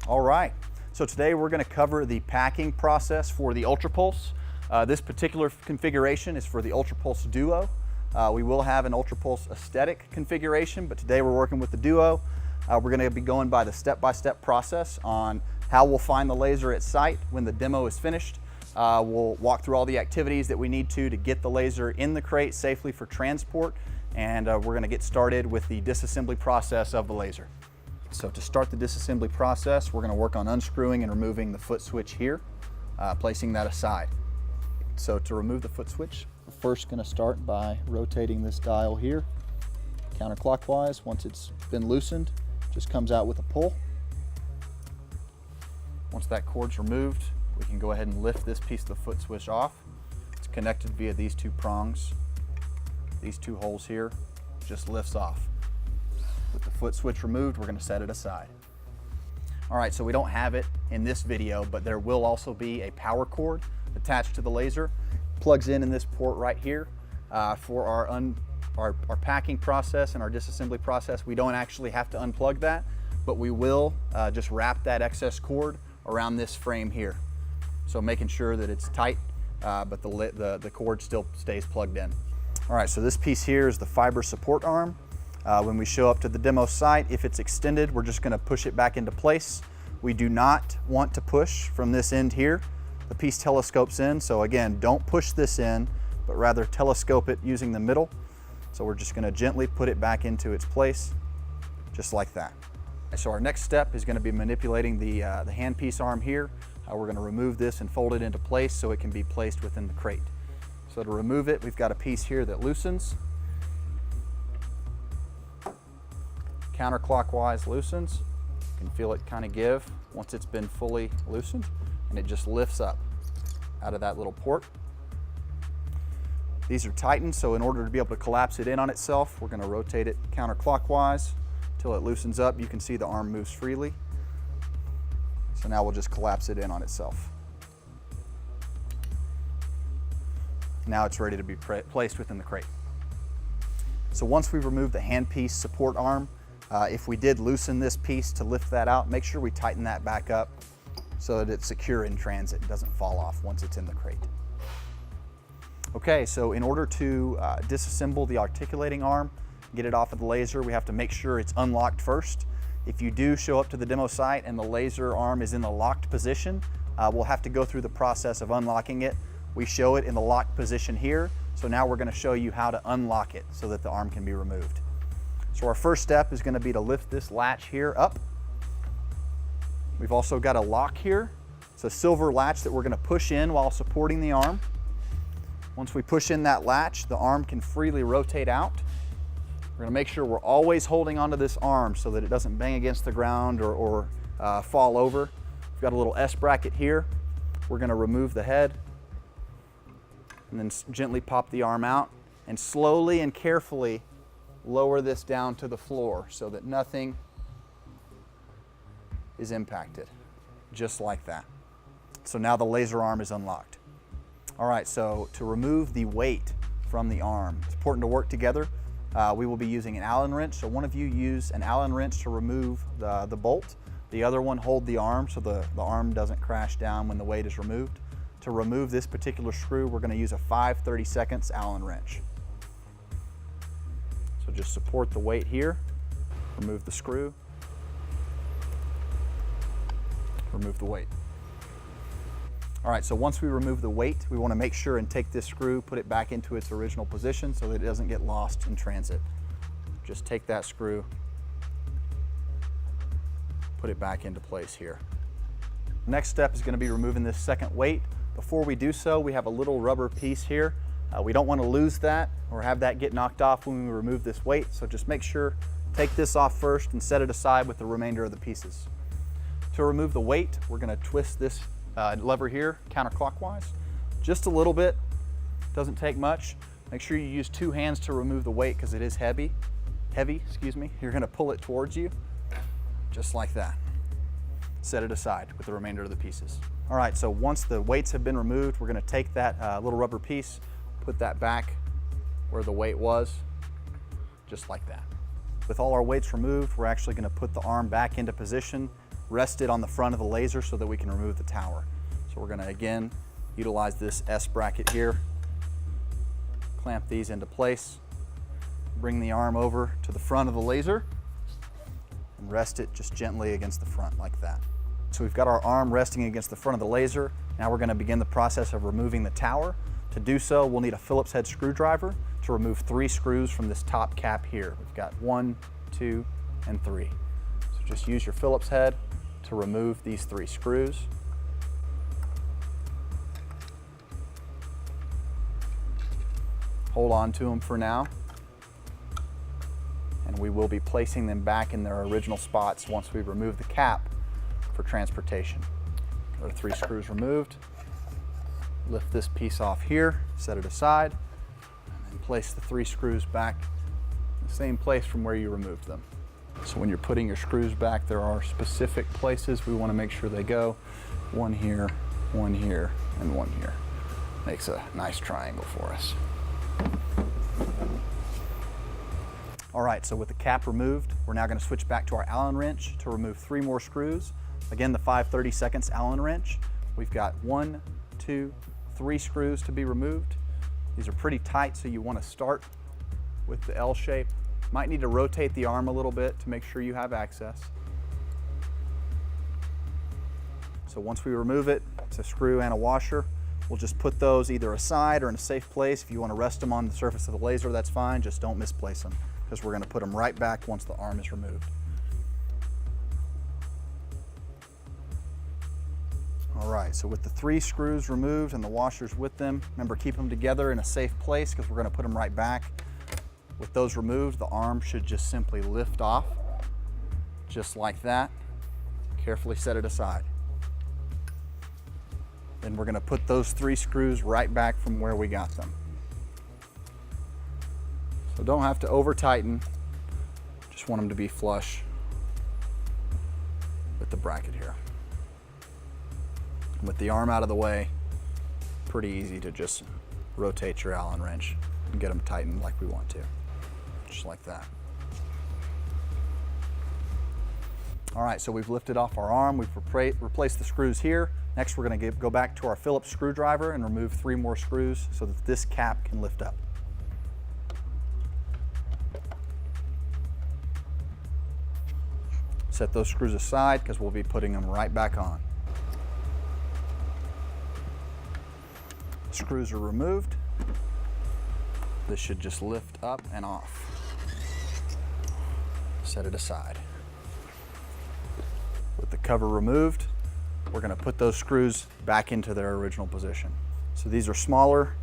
All right, so today we're going to cover the packing process for the UltraPulse. This particular configuration is for the UltraPulse Duo. We will have an UltraPulse aesthetic configuration, but today we're working with the Duo. We're going to be going by the step-by-step process on how we'll find the laser at site when the demo is finished. We'll walk through all the activities that we need to get the laser in the crate safely for transport, and we're going to get started with the disassembly process of the laser. So to start the disassembly process, we're going to work on unscrewing and removing the foot switch here, placing that aside. So to remove the foot switch, we're first going to start by rotating this dial here counterclockwise. Once it's been loosened, it just comes out with a pull. Once that cord's removed, we can go ahead and lift this piece of the foot switch off. It's connected via these two prongs. These two holes here, just lifts off. With the foot switch removed, we're going to set it aside. All right, so we don't have it in this video, but there will also be a power cord attached to the laser. Plugs in this port right here. For our packing process and our disassembly process, we don't actually have to unplug that, but we will just wrap that excess cord around this frame here. So making sure that it's tight, but the cord still stays plugged in. All right, so this piece here is the fiber support arm. When we show up to the demo site, if it's extended, we're just gonna push it back into place. We do not want to push from this end here. The piece telescopes in, so again, don't push this in, but rather telescope it using the middle. So we're just gonna gently put it back into its place, just like that. So our next step is gonna be manipulating the handpiece arm here. We're gonna remove this and fold it into place so it can be placed within the crate. So to remove it, we've got a piece here that loosens. Counterclockwise loosens. You can feel it kind of give once it's been fully loosened, and it just lifts up out of that little port. These are tightened, so in order to be able to collapse it in on itself, we're going to rotate it counterclockwise till it loosens up. You can see the arm moves freely. So now we'll just collapse it in on itself. Now it's ready to be placed within the crate. So once we've removed the handpiece support arm, if we did loosen this piece to lift that out, make sure we tighten that back up so that it's secure in transit and doesn't fall off once it's in the crate. Okay, so in order to disassemble the articulating arm, get it off of the laser, we have to make sure it's unlocked first. If you do show up to the demo site and the laser arm is in the locked position, we'll have to go through the process of unlocking it. We show it in the locked position here, so now we're going to show you how to unlock it so that the arm can be removed. So our first step is going to be to lift this latch here up. We've also got a lock here. It's a silver latch that we're going to push in while supporting the arm. Once we push in that latch, the arm can freely rotate out. We're going to make sure we're always holding onto this arm so that it doesn't bang against the ground or fall over. We've got a little S bracket here. We're going to remove the head and then gently pop the arm out and slowly and carefully lower this down to the floor so that nothing is impacted, just like that. So now the laser arm is unlocked. All right, so to remove the weight from the arm, it's important to work together. We will be using an Allen wrench, so one of you use an Allen wrench to remove the bolt. The other one hold the arm so the arm doesn't crash down when the weight is removed. To remove this particular screw, we're going to use a 5/32 Allen wrench. So just support the weight here, remove the screw, remove the weight. All right, so once we remove the weight, we want to make sure and take this screw, put it back into its original position so that it doesn't get lost in transit. Just take that screw, put it back into place here. Next step is going to be removing this second weight. Before we do so, we have a little rubber piece here. We don't want to lose that or have that get knocked off when we remove this weight, so just make sure, take this off first and set it aside with the remainder of the pieces. To remove the weight, we're going to twist this lever here counterclockwise, just a little bit, doesn't take much. Make sure you use two hands to remove the weight because it is heavy, excuse me. You're going to pull it towards you, just like that. Set it aside with the remainder of the pieces. All right, so once the weights have been removed, we're going to take that little rubber piece, put that back where the weight was, just like that. With all our weights removed, we're actually going to put the arm back into position rest it on the front of the laser so that we can remove the tower. So we're gonna again utilize this S bracket here, clamp these into place, bring the arm over to the front of the laser, and rest it just gently against the front like that. So we've got our arm resting against the front of the laser. Now we're gonna begin the process of removing the tower. To do so, we'll need a Phillips head screwdriver to remove 3 screws from this top cap here. We've got 1, 2, and 3. So just use your Phillips head to remove these 3 screws. Hold on to them for now, and we will be placing them back in their original spots once we remove the cap for transportation. Our 3 screws removed. Lift this piece off here, set it aside, and then place the 3 screws back in the same place from where you removed them. So when you're putting your screws back, there are specific places we want to make sure they go. 1 here, 1 here, and 1 here. Makes a nice triangle for us. All right, so with the cap removed, we're now going to switch back to our Allen wrench to remove 3 more screws. Again, the 5/32 Allen wrench. We've got 1, 2, 3 screws to be removed. These are pretty tight, so you want to start with the L shape. Might need to rotate the arm a little bit to make sure you have access. So once we remove it, it's a screw and a washer. We'll just put those either aside or in a safe place. If you want to rest them on the surface of the laser, that's fine. Just don't misplace them, because we're going to put them right back once the arm is removed. All right, so with the 3 screws removed and the washers with them, remember, keep them together in a safe place because we're going to put them right back. With those removed, the arm should just simply lift off, just like that. Carefully set it aside. Then we're going to put those 3 screws right back from where we got them. So don't have to over tighten, just want them to be flush with the bracket here. With the arm out of the way, pretty easy to just rotate your Allen wrench and get them tightened like we want to, just like that. All right, so we've lifted off our arm, we've replaced the screws here. Next, we're going to go back to our Phillips screwdriver and remove 3 more screws so that this cap can lift up. Set those screws aside because we'll be putting them right back on. Screws are removed. This should just lift up and off. Set it aside. With the cover removed, we're going to put those screws back into their original position. So these are smaller.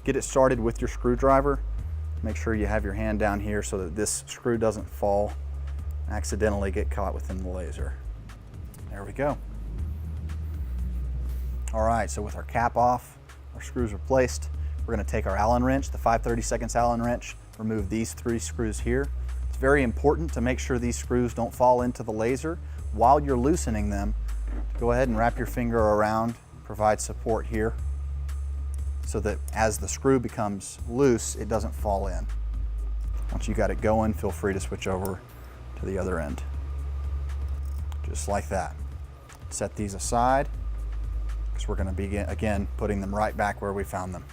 Get it started with your screwdriver. Make sure you have your hand down here so that this screw doesn't fall, accidentally get caught within the laser. There we go. All right, so with our cap off, our screws replaced, we're going to take our Allen wrench, the 5/32 Allen wrench, remove these 3 screws here. It's very important to make sure these screws don't fall into the laser. While you're loosening them, go ahead and wrap your finger around, provide support here, so that as the screw becomes loose, it doesn't fall in. Once you got it going, feel free to switch over to the other end. Just like that. Set these aside, because we're going to begin, again, putting them right back where we found them.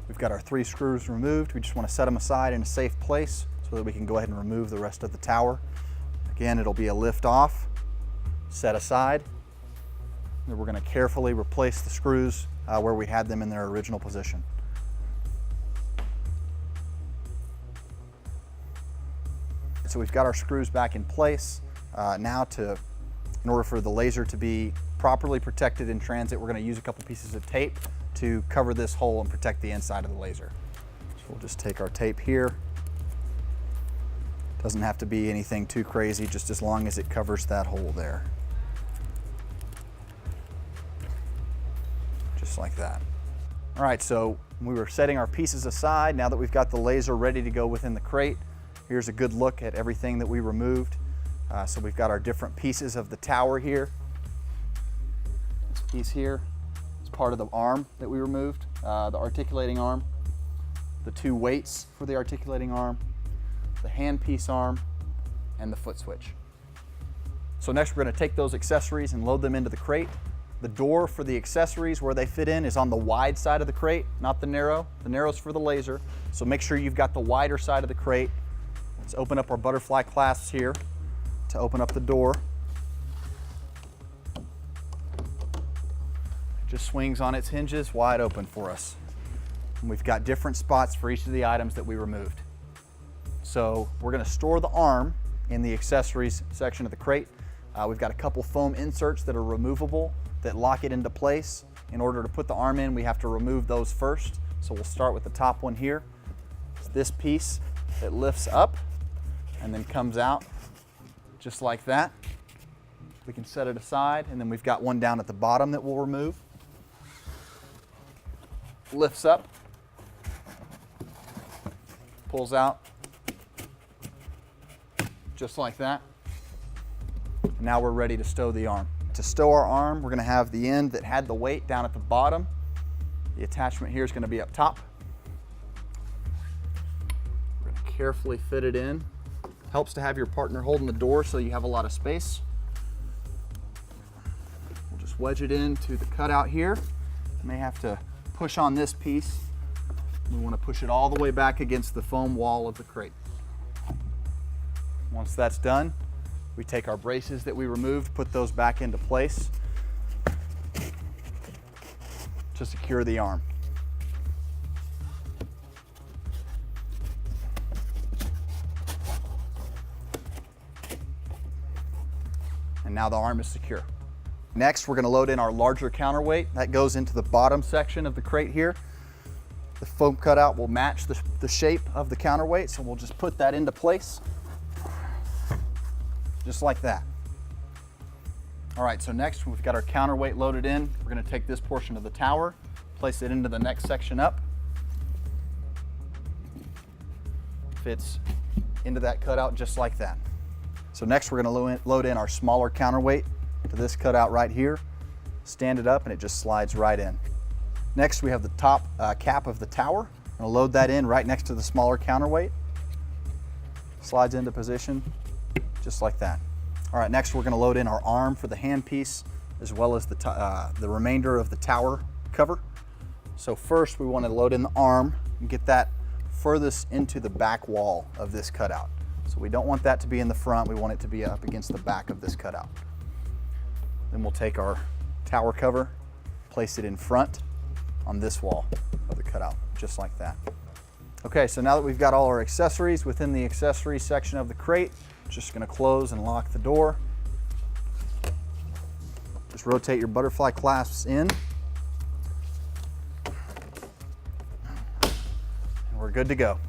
We've got our 3 screws removed. We just want to set them aside in a safe place so that we can go ahead and remove the rest of the tower. Again, it'll be a lift off, set aside. Then we're going to carefully replace the screws where we had them in their original position. So we've got our screws back in place. Now in order for the laser to be properly protected in transit, we're going to use a couple pieces of tape to cover this hole and protect the inside of the laser. So we'll just take our tape here. Doesn't have to be anything too crazy, just as long as it covers that hole there. Just like that. All right, so We were setting our pieces aside. Now that we've got the laser ready to go within the crate, here's a good look at everything that we removed. So we've got our different pieces of the tower here. This piece here is part of the arm that we removed, the articulating arm, the two weights for the articulating arm, the handpiece arm, and the foot switch. So next we're going to take those accessories and load them into the crate. The door for the accessories, where they fit in, is on the wide side of the crate, not the narrow. The narrow's for the laser. So make sure you've got the wider side of the crate. Let's open up our butterfly clasps here to open up the door. It just swings on its hinges wide open for us. And we've got different spots for each of the items that we removed. So we're going to store the arm in the accessories section of the crate. We've got a couple foam inserts that are removable that lock it into place. In order to put the arm in, we have to remove those first. So we'll start with the top one here. It's this piece that lifts up and then comes out just like that. We can set it aside, and then we've got one down at the bottom that we'll remove. Lifts up, pulls out, just like that. Now we're ready to stow the arm. To stow our arm, we're going to have the end that had the weight down at the bottom. The attachment here is going to be up top. We're going to carefully fit it in. Helps to have your partner holding the door so you have a lot of space. We'll just wedge it into the cutout here. You may have to push on this piece. We want to push it all the way back against the foam wall of the crate. Once that's done, we take our braces that we removed, put those back into place to secure the arm. And now the arm is secure. Next, we're going to load in our larger counterweight. That goes into the bottom section of the crate here. The foam cutout will match the shape of the counterweight, so we'll just put that into place. Just like that. All right, so next we've got our counterweight loaded in. We're going to take this portion of the tower, place it into the next section up. Fits into that cutout just like that. So next we're going to load in our smaller counterweight to this cutout right here. Stand it up and it just slides right in. Next we have the top cap of the tower. I'm going to load that in right next to the smaller counterweight. Slides into position. Just like that. All right, next we're going to load in our arm for the handpiece, as well as the remainder of the tower cover. So first we want to load in the arm and get that furthest into the back wall of this cutout. So we don't want that to be in the front, we want it to be up against the back of this cutout. Then we'll take our tower cover, place it in front on this wall of the cutout, just like that. Okay, so now that we've got all our accessories within the accessories section of the crate, just going to close and lock the door. Just rotate your butterfly clasps in. And we're good to go.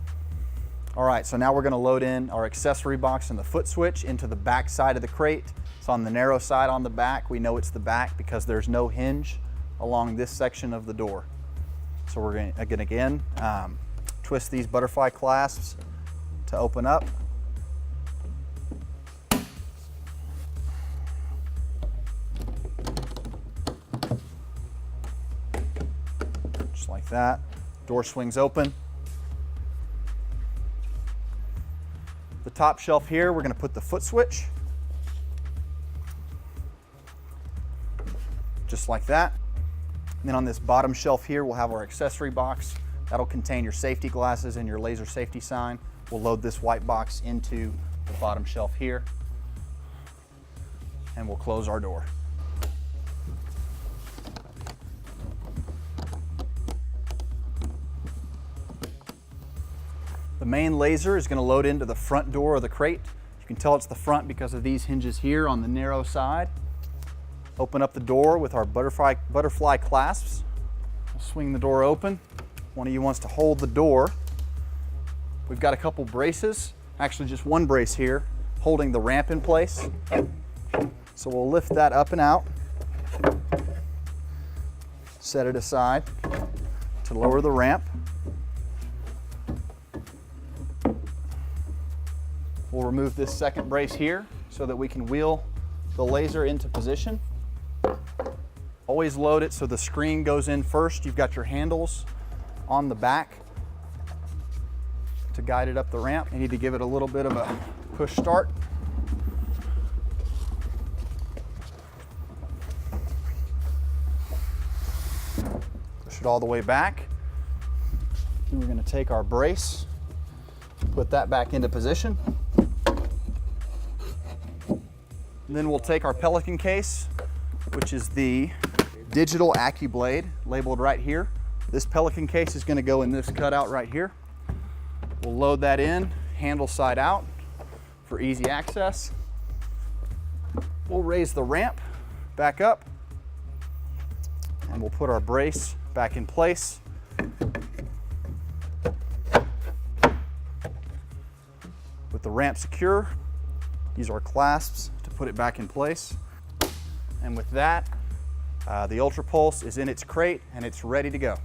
All right, so now we're going to load in our accessory box and the foot switch into the back side of the crate. It's on the narrow side on the back. We know it's the back because there's no hinge along this section of the door. So we're going to again twist these butterfly clasps to open up. Just like that. Door swings open. The top shelf here, we're going to put the foot switch. Just like that. And then on this bottom shelf here, we'll have our accessory box. That'll contain your safety glasses and your laser safety sign. We'll load this white box into the bottom shelf here. And we'll close our door. The main laser is going to load into the front door of the crate. You can tell it's the front because of these hinges here on the narrow side. Open up the door with our butterfly clasps. We'll swing the door open. One of you wants to hold the door. We've got a couple braces, actually just one brace here, holding the ramp in place. So we'll lift that up and out. Set it aside. to lower the ramp. We'll remove this second brace here so that we can wheel the laser into position. Always load it so the screen goes in first. You've got your handles on the back to guide it up the ramp. You need to give it a little bit of a push start. Push it all the way back. And we're going to take our brace, put that back into position. And then we'll take our Pelican case, which is the digital AccuBlade, labeled right here. This Pelican case is going to go in this cutout right here. We'll load that in, handle side out for easy access. We'll raise the ramp back up, and we'll put our brace back in place. With the ramp secure, use our clasps to put it back in place. And with that, the Ultra Pulse is in its crate and it's ready to go.